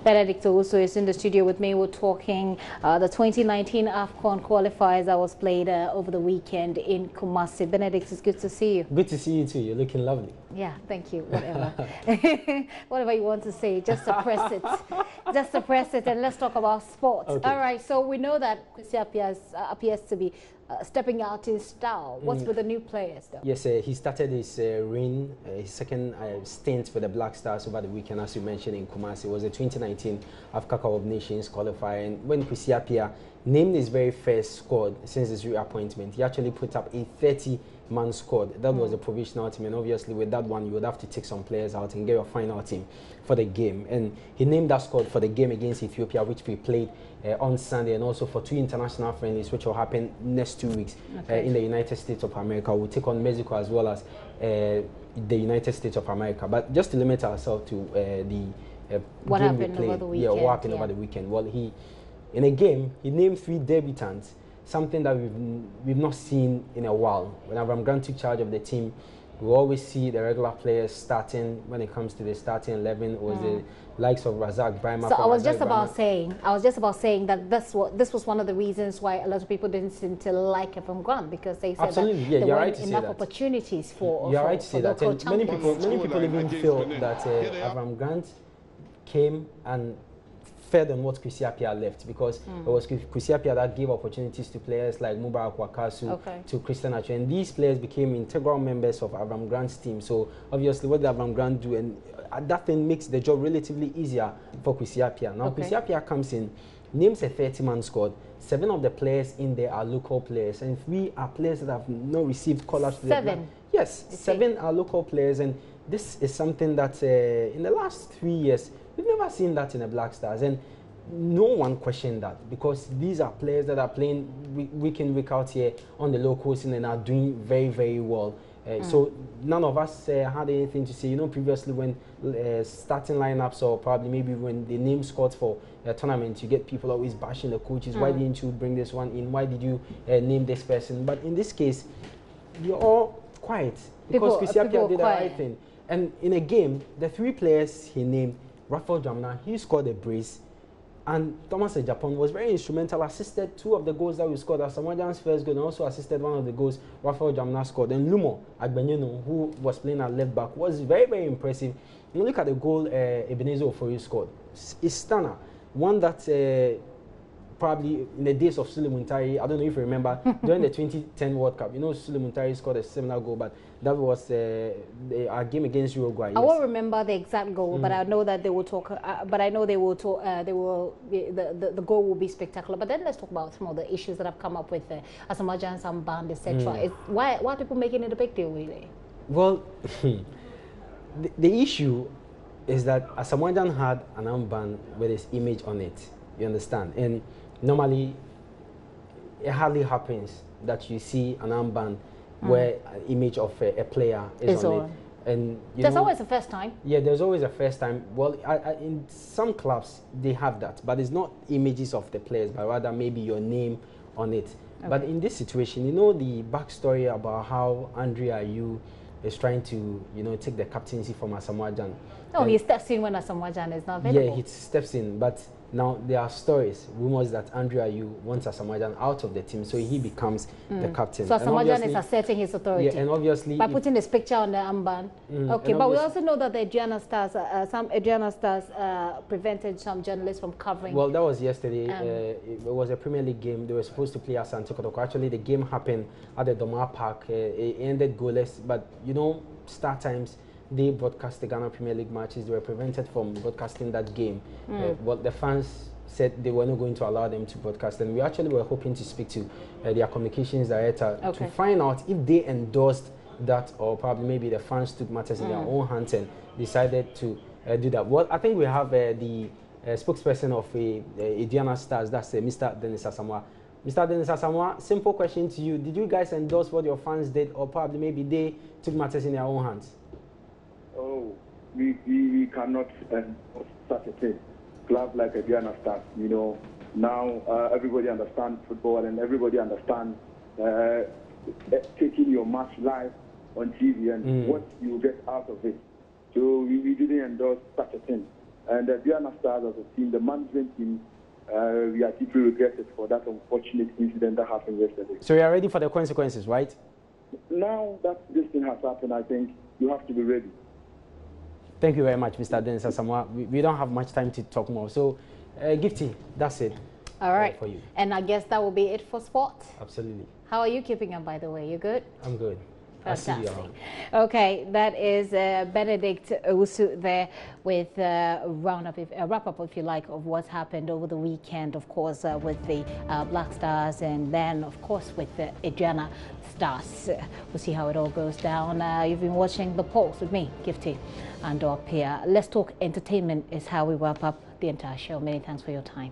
Benedict also is in the studio with me. We're talking the 2019 AFCON qualifiers that was played over the weekend in Kumasi. Benedict, it's good to see you. Good to see you too. You're looking lovely. Yeah, thank you. Whatever. Whatever you want to say, just suppress it. Just suppress it and let's talk about sports. Okay. All right, so we know that Kwesi appears to be stepping out in style. What's with the new players though? Yes, he started his reign, his second stint for the Black Stars over the weekend, as you mentioned, in Kumasi. It was the 2019 AFCON Cup of Nations qualifier, and when Kwesi named his very first squad since his reappointment, he actually put up a 30-man squad. That was a provisional team, and obviously with that one you would have to take some players out and get your final team for the game. And he named that squad for the game against Ethiopia, which we played on Sunday, and also for 2 international friendlies which will happen next 2 weeks in the United States of America. We'll take on Mexico as well as the United States of America. But just to limit ourselves to the what game happened we played, over the weekend? what happened over the weekend? Well, in a game, he named 3 debutants, something that we've not seen in a while. When Avram Grant took charge of the team, we always see the regular players starting. When it comes to the starting 11, it was the likes of Razak Brahma. So I was just about saying that this was one of the reasons why a lot of people didn't seem to like Avram Grant, because they said that there weren't enough opportunities for. You're right to say that. And many people even feel that Avram Grant came and fed on what Kwesi left, because it was Kwesi that gave opportunities to players like Mubarak Wakasu, to Christian Achu, and these players became integral members of Avram Grant's team. So obviously what did Avram Grant do? And that thing makes the job relatively easier for Kwesi. Now Kwesi comes in, names a 30-man squad. 7 of the players in there are local players, and 3 are players that have not received call-ups. 7? Yes, 7 are local players, and this is something that in the last 3 years we've never seen that in the Black Stars, and no one questioned that, because these are players that are playing week in, week out here on the local scene and are doing very, very well. So none of us had anything to say. You know, previously when starting lineups, or probably maybe when they name squads for a tournament, you get people always bashing the coaches. Why didn't you bring this one in? Why did you name this person? But in this case, you're all quiet, because Kwesi did the right thing. And in a game, the 3 players he named, Raphael Jamna, he scored a brace, and Thomas Japan was very instrumental, assisted 2 of the goals that we scored. Asamoah's first goal, and also assisted 1 of the goals Raphael Jamna scored. And Lumo Agbenyeno, who was playing at left back, was very, very impressive. You look at the goal Ebenezer Ofori scored. It's stunner. One that probably in the days of Sule Muntari, I don't know if you remember, during the 2010 World Cup, you know, Sule Muntari scored a similar goal, but that was our game against Uruguay. I won't remember the exact goal, but I know that they will talk. But I know they will talk. The goal will be spectacular. But then let's talk about some of the issues that have come up with Asamoah some band, etc. Why are people making it a big deal, really? Well, the issue is that Asamoah had an armband with his image on it. You understand? And normally, it hardly happens that you see an armband where an image of a player is on it. And there's always a first time. Yeah, there's always a first time. Well, in some clubs, they have that. But it's not images of the players, but rather maybe your name on it. But in this situation, you know the backstory about how Andrea Ayew is trying to, take the captaincy from Asamoah. No, he steps in when Asamoah is not available. Yeah, he steps in, but now there are rumors that Andrea Ayew wants Asamoah out of the team, so he becomes the captain. So Asamoah is asserting his authority. Yeah, and obviously by putting his picture on the armband. Okay, but we also know that the Adriana Stars, some Adriana Stars prevented some journalists from covering. Well, that was yesterday. It was a Premier League game. They were supposed to play at Santo Kotoko. Actually, the game happened at the Doma Park. It ended goalless, but Star Times, they broadcast the Ghana Premier League matches. They were prevented from broadcasting that game. But the fans said they were not going to allow them to broadcast. And we actually were hoping to speak to their communications director to find out if they endorsed that, or probably maybe the fans took matters in their own hands and decided to do that. Well, I think we have the spokesperson of Adriana Stars, that's Mr. Dennis Asamoah. Mr. Dennis Asamoah, simple question to you. Did you guys endorse what your fans did, or probably maybe they took matters in their own hands? Oh, we cannot endorse such a thing. Club like Adriana Stars, now everybody understands football, and everybody understands taking your match live on TV and what you get out of it. So we didn't endorse such a thing. And the Diana Stars as a team, the management team, we are deeply regretted for that unfortunate incident that happened yesterday. So you are ready for the consequences, right? Now that this thing has happened, I think you have to be ready. Thank you very much, Mr. Dennis Asamoah. We don't have much time to talk more. So, Gifty, that's it. All right. For you. And I guess that will be it for sports. Absolutely. How are you keeping up, by the way? You good? I'm good. Fantastic. Okay, that is Benedict Owusu there with a wrap-up, if you like, of what's happened over the weekend, of course, with the Black Stars, and then, of course, with the Ejana Stars. We'll see how it all goes down. You've been watching The Pulse with me, Gifty and Pia. Let's Talk Entertainment is how we wrap up the entire show. Many thanks for your time.